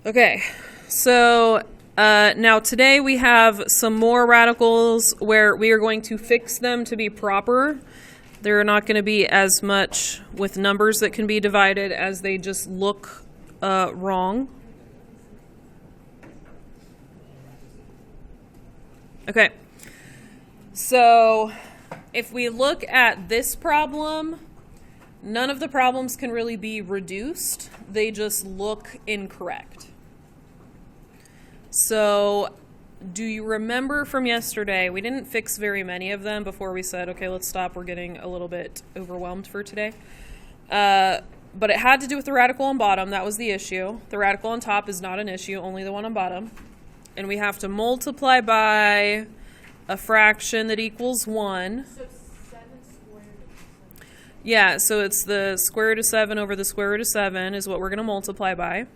Okay, so now today we have some more radicals where we are going to fix them to be proper. They're not going to be as much with numbers that can be divided as they just look wrong. Okay, so if we look at this problem, none of the problems can really be reduced. They just look incorrect. So do you remember from yesterday, we didn't fix very many of them before we said, okay, let's stop. We're getting a little bit overwhelmed for today. But it had to do with the radical on bottom. That was the issue. The radical on top is not an issue, only the one on bottom. And we have to multiply by a fraction that equals 1. So 7 squared. Yeah, so it's the square root of 7 over the square root of 7 is what we're going to multiply by.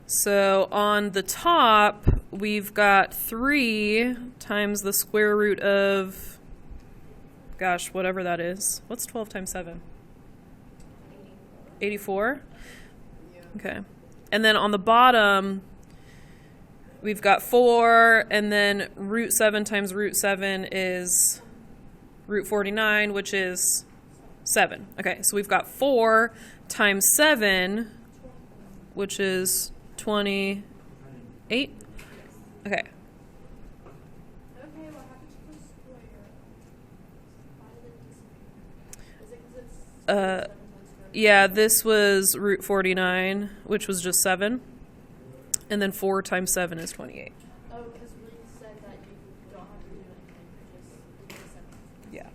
So on the top, we've got 3 times the square root of, gosh, whatever that is. What's 12 times 7? 84? Yeah. Okay. And then on the bottom, we've got 4, and then root 7 times root 7 is root 49, which is 7. Okay, so we've got 4 times 7, which is 28. Okay. Okay, what happened to the square? Why did it disappear? Is it because it's 7 times square? Yeah, this was root 49, which was just 7. And then 4 times 7 is 28. Oh, because we said that you don't have to do anything, just do the 7. Yeah.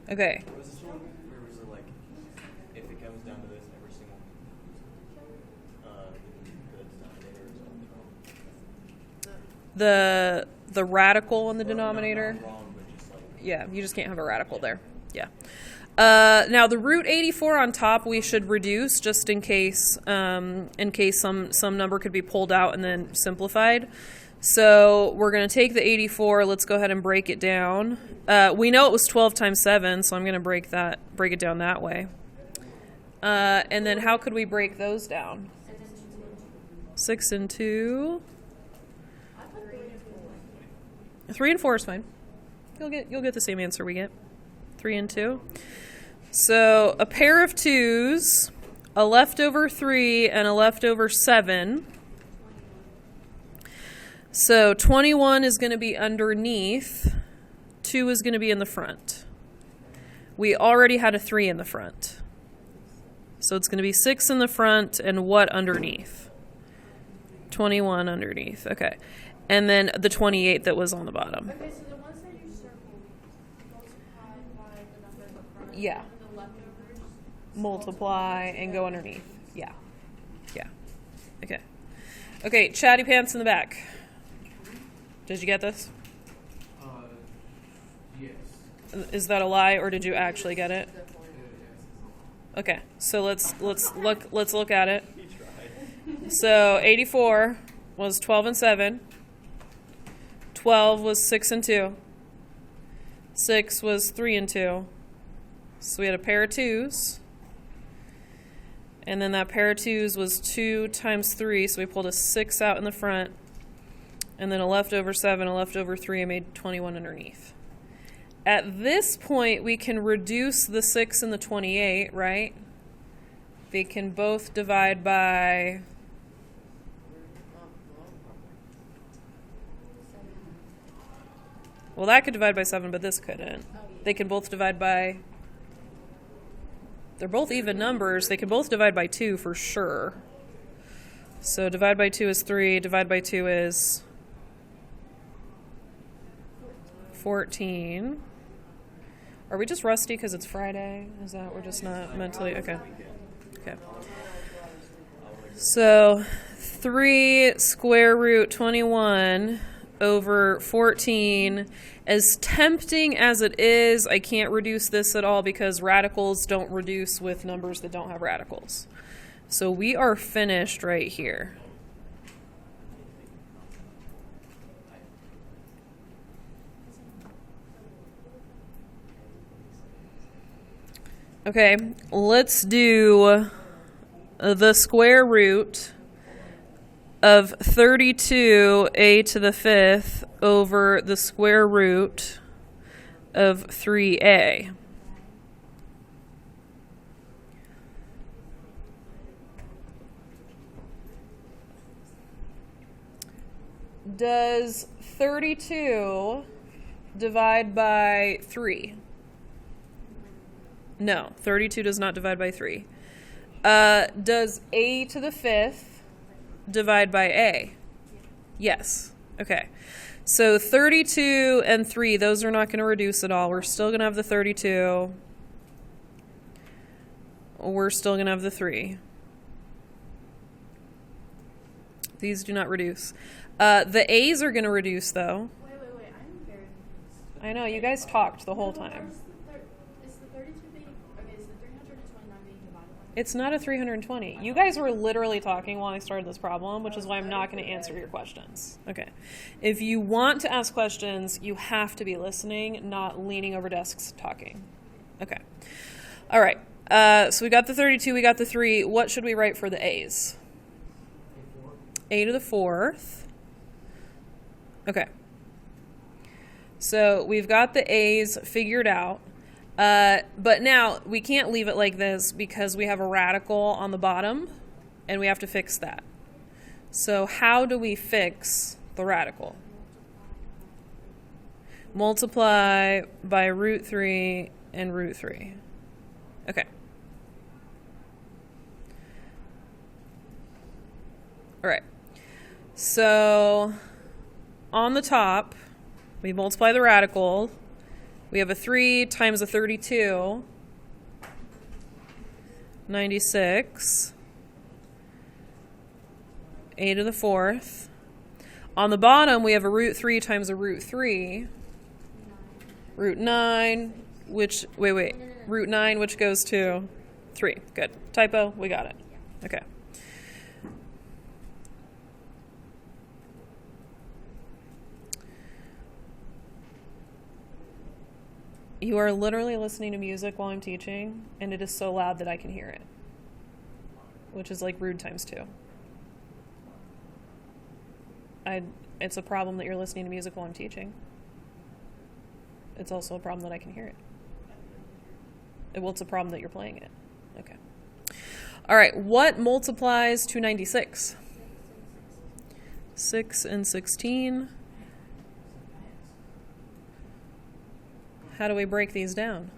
Oh. Okay. Was this one where was it like, if it comes down to this, every single the denominator is wrong? The radical in the denominator. Not wrong, but just like, Yeah, you just can't have a radical there. Yeah. Now the root 84 on top we should reduce just in case some number could be pulled out and then simplified. So we're going to take the 84. Let's go ahead and break it down. We know it was 12 times 7, so I'm going to break it down that way. And then how could we break those down? 6 and 2. 3 and 4 is fine. You'll get the same answer we get. 3 and 2. So a pair of 2s, a leftover 3, and a leftover 7. So 21 is going to be underneath. 2 is going to be in the front. We already had a 3 in the front. So it's going to be 6 in the front and what underneath? 21 underneath. Okay. And then the 28 that was on the bottom. Okay, so the ones that you circled multiplied by the number in the front. Yeah. And the leftovers Multiply and go underneath. Yeah. Yeah. Okay. Okay, chatty pants in the back. Did you get this? yes. Is that a lie or did you actually get it? Okay. So let's look at it. He tried. So 84 was 12 and 7. 12 was 6 and 2. 6 was 3 and 2. So we had a pair of 2s. And then that pair of 2s was 2 times 3, so we pulled a 6 out in the front. And then a leftover 7, a leftover 3, and made 21 underneath. At this point, we can reduce the 6 and the 28, right? They can both divide by... Well, that could divide by 7, but this couldn't. They can both divide by... They're both even numbers. They can both divide by 2 for sure. So divide by 2 is 3. Divide by 2 is 14. Are we just rusty because it's Friday? Is that we're just not mentally... Okay. Okay. So 3 square root 21 over 14. As tempting as it is, I can't reduce this at all because radicals don't reduce with numbers that don't have radicals. So we are finished right here. Okay, let's do the square root of 32a to the 5th over the square root of 3a. Does 32 divide by 3? No, 32 does not divide by 3. Does a to the 5th divide by a? Yes. Okay. So 32 and 3, those are not going to reduce at all. We're still going to have the 32. We're still going to have the 3. These do not reduce. The a's are going to reduce, though. Wait. I'm very confused. I know, you guys talked the whole time. Is the 32 being, okay, is the 329 being divided by? It's not a 320. You guys were literally talking while I started this problem, which is why I'm not going to answer your questions. Okay. If you want to ask questions, you have to be listening, not leaning over desks talking. Okay. All right. So we got the 32, we got the 3. What should we write for the a's? A to the 4th. Okay. So we've got the a's figured out. But now we can't leave it like this because we have a radical on the bottom and we have to fix that. So how do we fix the radical? Multiply by root 3 and root 3. Okay. All right. So on the top, we multiply the radical. We have a 3 times a 32, 96, a to the 4th. On the bottom, we have a root 3 times a root 3, root 9, which, root 9, which goes to 3. Good. Typo, we got it. Okay. You are literally listening to music while I'm teaching, and it is so loud that I can hear it, which is like rude times 2. It's a problem that you're listening to music while I'm teaching. It's also a problem that I can hear it. Well, it's a problem that you're playing it. Okay. All right, what multiplies to 96? 6 and 16. How do we break these down?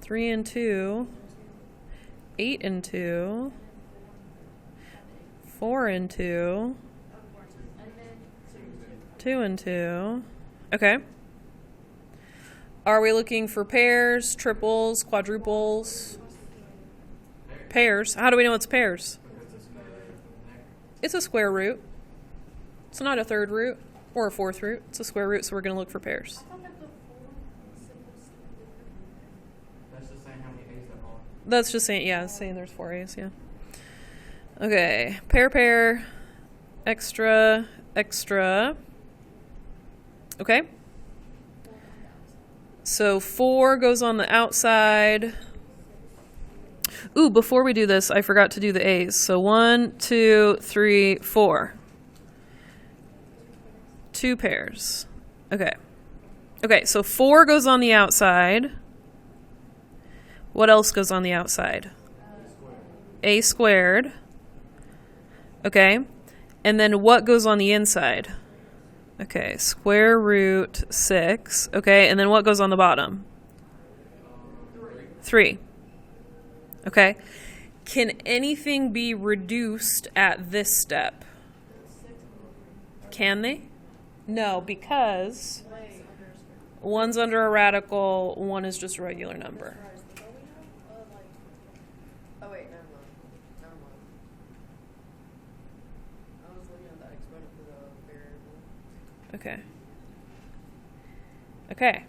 3 and 2, 8 and 2, 4 and 2, 2 and 2. Okay. Are we looking for pairs, triples, quadruples? Pairs. How do we know it's pairs? It's a square root. It's not a third root or a fourth root. It's a square root, so we're going to look for pairs. That's just saying, yeah, it's saying there's 4 A's, yeah. Okay, pair, extra. Okay. So 4 goes on the outside. Ooh, before we do this, I forgot to do the A's. So 1, 2, 3, 4. 2 pairs. Okay. Okay, so 4 goes on the outside. What else goes on the outside? A squared. Okay. And then what goes on the inside? Okay, square root 6. Okay, and then what goes on the bottom? 3. Okay. Can anything be reduced at this step? Can they? No, because one's under a radical, one is just a regular number. Oh wait, never mind. I was looking at that exponent for the variable. Okay. Okay.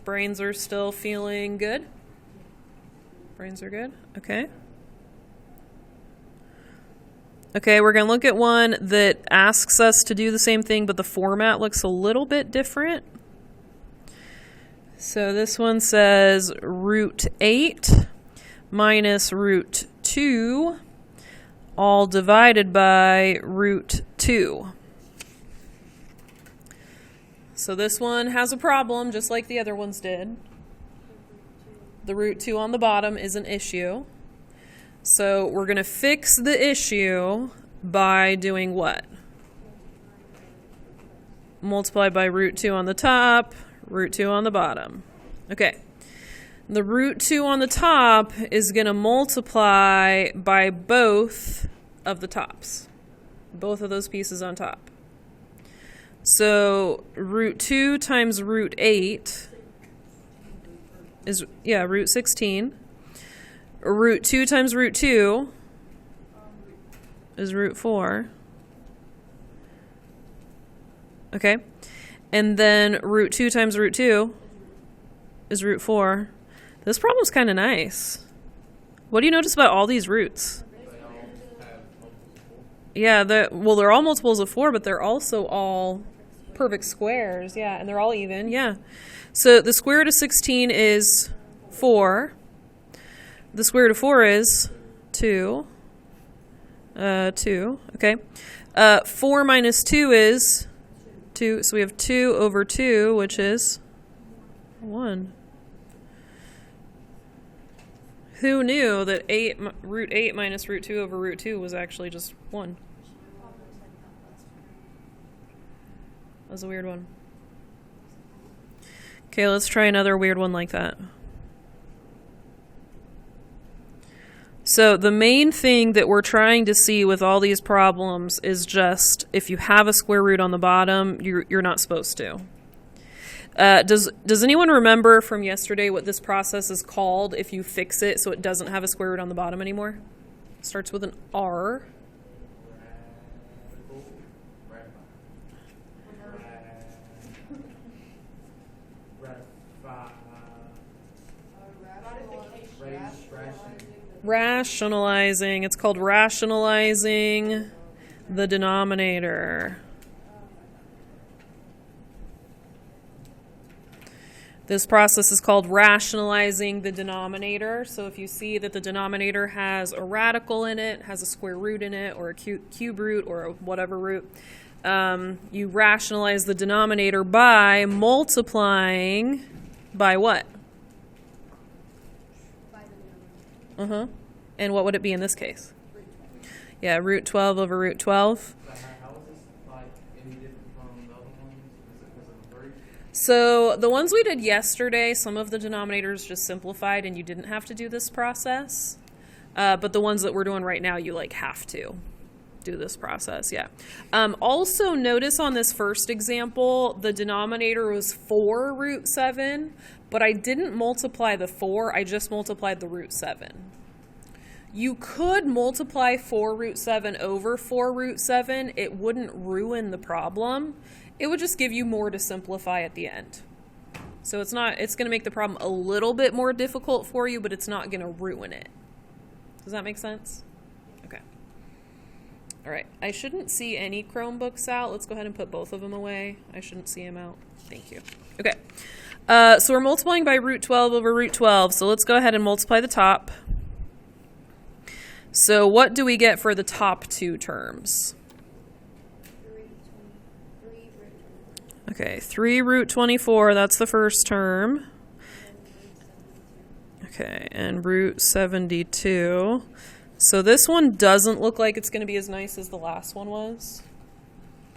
Brains are still feeling good? Brains are good? Okay. Okay, we're going to look at one that asks us to do the same thing, but the format looks a little bit different. So this one says root 8 minus root 2 all divided by root 2. So this one has a problem just like the other ones did. The root 2 on the bottom is an issue. So we're going to fix the issue by doing what? Multiply by root 2 on the top, root 2 on the bottom. Okay. The root 2 on the top is going to multiply by both of the tops. Both of those pieces on top. So root 2 times root 8 is, root 16. Root 2 times root 2 is root 4. Okay. And then root 2 times root 2 is root 4. This problem's kind of nice. What do you notice about all these roots? Yeah, they're all multiples of 4, but they're also all perfect squares. Yeah, and they're all even. Yeah. So the square root of 16 is 4. The square root of 4 is 2. 2. Okay. 4 minus 2 is 2. So we have 2 over 2, which is 1. Who knew that root 8 minus root 2 over root 2 was actually just 1? That was a weird one. Okay, let's try another weird one like that. So the main thing that we're trying to see with all these problems is just if you have a square root on the bottom, you're not supposed to. Does anyone remember from yesterday what this process is called if you fix it so it doesn't have a square root on the bottom anymore? It starts with an R. Rationalizing. It's called rationalizing the denominator. This process is called rationalizing the denominator. So if you see that the denominator has a radical in it, has a square root in it, or a cube root, or a whatever root, you rationalize the denominator by multiplying by what? And what would it be in this case? Yeah, root 12 over root 12. How is this like any different from the other ones? Is it because of the 3? So the ones we did yesterday, some of the denominators just simplified and you didn't have to do this process. But the ones that we're doing right now, you have to do this process, yeah. Also notice on this first example, the denominator was 4 root 7, but I didn't multiply the 4, I just multiplied the root 7. You could multiply 4 root 7 over 4 root 7. It wouldn't ruin the problem. It would just give you more to simplify at the end. So it's going to make the problem a little bit more difficult for you, but it's not going to ruin it. Does that make sense? Okay. All right. I shouldn't see any Chromebooks out. Let's go ahead and put both of them away. I shouldn't see them out. Thank you. Okay. So we're multiplying by root 12 over root 12. So let's go ahead and multiply the top. So what do we get for the top two terms? Okay, 3 root 24, that's the first term. Okay, and root 72. So this one doesn't look like it's going to be as nice as the last one was.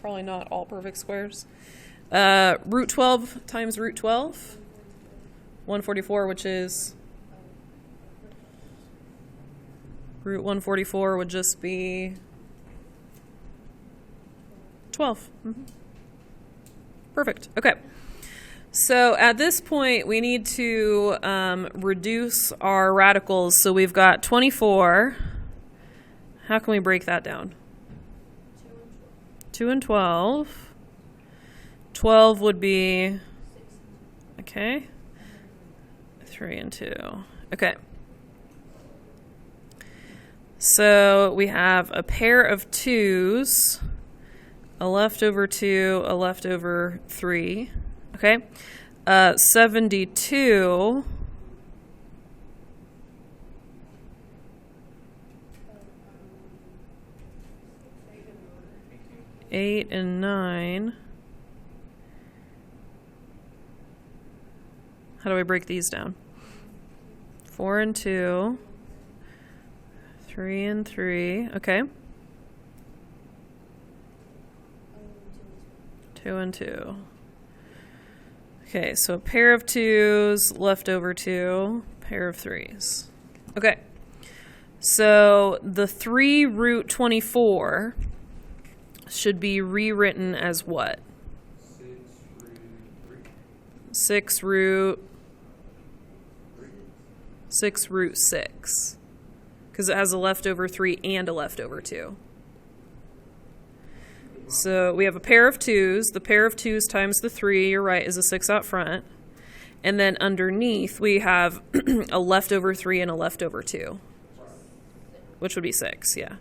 Probably not all perfect squares. Root 12 times root 12. 144, which is... Root 144 would just be 12. Mm-hmm. Perfect. Okay. So at this point, we need to reduce our radicals. So we've got 24. How can we break that down? 2 and 12. 12 would be, okay, 3 and 2. Okay. So we have a pair of 2s, a leftover 2, a leftover 3. Okay. 72. 8 and 9. How do I break these down? 4 and 2. 3 and 3. Okay. 2 and 2. Okay, so a pair of 2s, leftover 2, pair of 3s. Okay. So the 3 root 24 should be rewritten as what? 6 root 6. Because it has a leftover 3 and a leftover 2. So we have a pair of 2s. The pair of 2s times the 3, you're right, is a 6 out front. And then underneath we have a leftover 3 and a leftover 2. Which would be 6, yeah.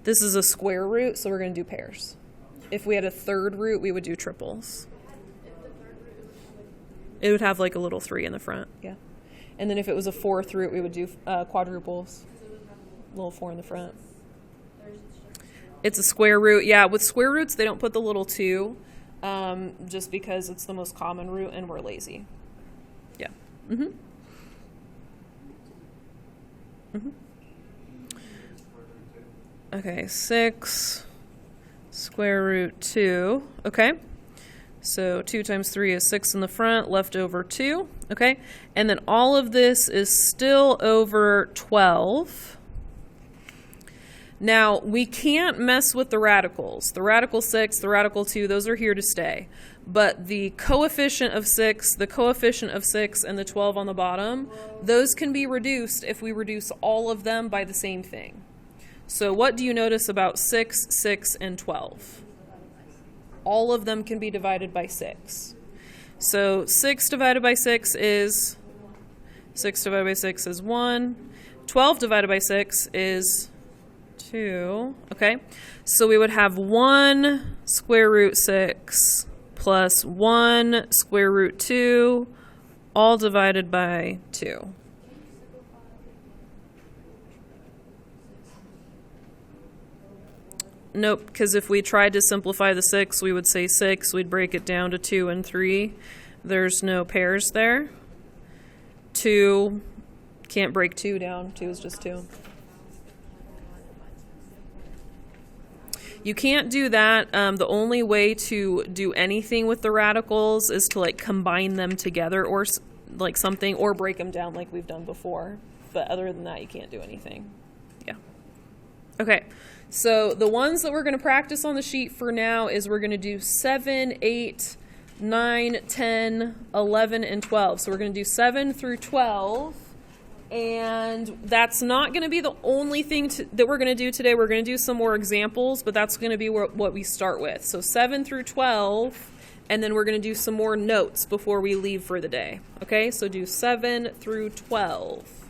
This is a square root, so we're going to do pairs. If we had a third root, we would do triples. It would have like a little 3 in the front, yeah. And then if it was a fourth root, we would do quadruples. Little 4 in the front. It's a square root, yeah. With square roots, they don't put the little 2, just because it's the most common root and we're lazy. Yeah. Mm-hmm. Mm-hmm. Okay, 6 square root 2. Okay. So 2 times 3 is 6 in the front, left over 2. Okay. And then all of this is still over 12. Now, we can't mess with the radicals. The radical 6, the radical 2, those are here to stay. But the coefficient of 6, the coefficient of 6, and the 12 on the bottom, those can be reduced if we reduce all of them by the same thing. So what do you notice about 6, 6, and 12? All of them can be divided by 6. So 6 divided by 6 is 1. 12 divided by 6 is 2. Okay, so we would have 1 square root 6 plus 1 square root 2, all divided by 2. Nope, because if we tried to simplify the 6, we would say 6. We'd break it down to 2 and 3. There's no pairs there. 2, can't break 2 down. 2 is just 2. You can't do that. The only way to do anything with the radicals is to like combine them together or like something, or break them down like we've done before. But other than that, you can't do anything. Yeah. Okay. So the ones that we're going to practice on the sheet for now is we're going to do 7, 8, 9, 10, 11, and 12. So we're going to do 7 through 12. And that's not going to be the only thing that we're going to do today. We're going to do some more examples, but that's going to be what we start with. So 7 through 12, and then we're going to do some more notes before we leave for the day. Okay, so do 7 through 12.